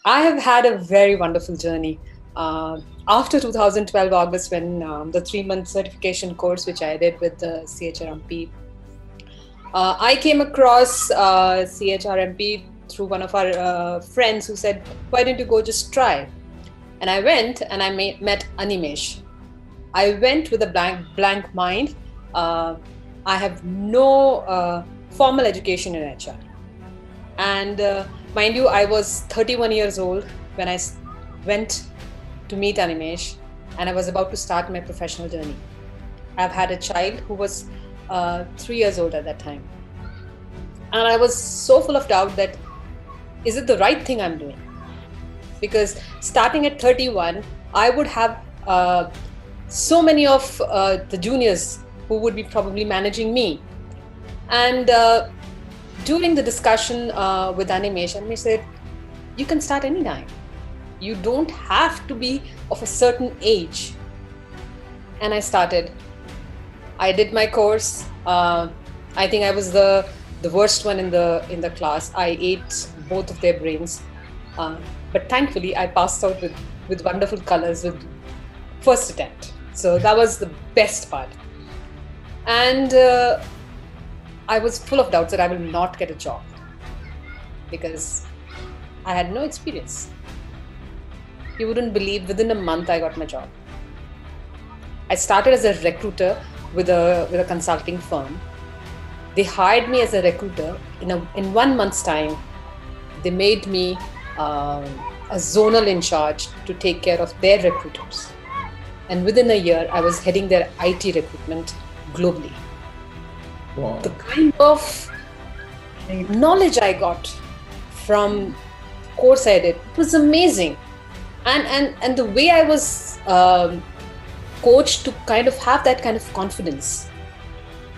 I have had a very wonderful journey. After 2012 August, when the 3-month certification course which I did with the CHRMP, I came across CHRMP through one of our friends who said, "Why don't you go just try?" And I went and I met Animesh. I went with a blank mind. Uh, I have no formal education in HR. And mind you, I was 31 years old when I went to meet Animesh, and I was about to start my professional journey. I've had a child who was 3 years old at that time. And I was so full of doubt that, is it the right thing I'm doing? Because starting at 31, I would have so many of the juniors who would be probably managing me. And during the discussion with Animesh, Animesh said, you can start anytime. You don't have to be of a certain age. And I started. I did my course. I think I was the worst one in the class. I ate both of their brains. But thankfully, I passed out with wonderful colors with first attempt. So that was the best part. And I was full of doubts that I will not get a job because I had no experience. You wouldn't believe, within a month I got my job. I started as a recruiter with a consulting firm. They hired me as a recruiter. In 1 month's time, they made me a zonal in charge to take care of their recruiters. And within a year, I was heading their IT recruitment globally. Wow. The kind of knowledge I got from course I did was amazing. And the way I was coached to kind of have that kind of confidence.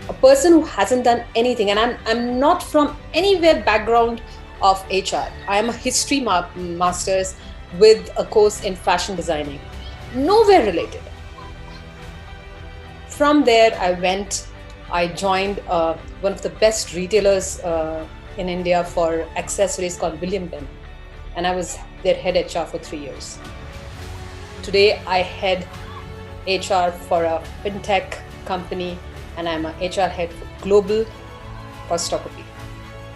A person who hasn't done anything, and I'm not from anywhere background of HR. I am a history master's with a course in fashion designing. Nowhere related. From there, I joined one of the best retailers in India for accessories called William Penn. And I was their head HR for 3 years. Today, I head HR for a fintech company, and I'm an HR head for global costography.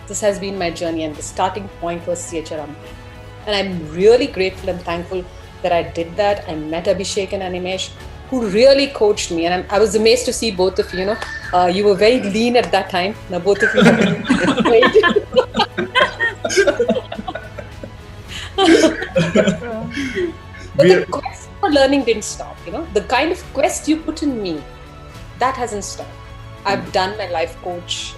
This has been my journey, and the starting point was CHRMP. And I'm really grateful and thankful that I did that. I met Abhishek and Animesh, who really coached me. And I was amazed to see both of you. You were very lean at that time. Now both of you have been great. But the quest for learning didn't stop. The kind of quest you put in me, that hasn't stopped. I've done my life coach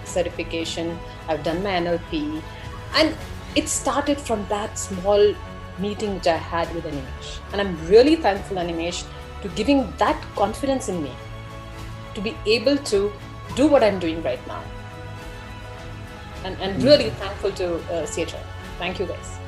certification. I've done my NLP. And it started from that small meeting which I had with Animesh. And I'm really thankful, Animesh, to giving that confidence in me to be able to do what I'm doing right now. And really thankful to CHR. Thank you, guys.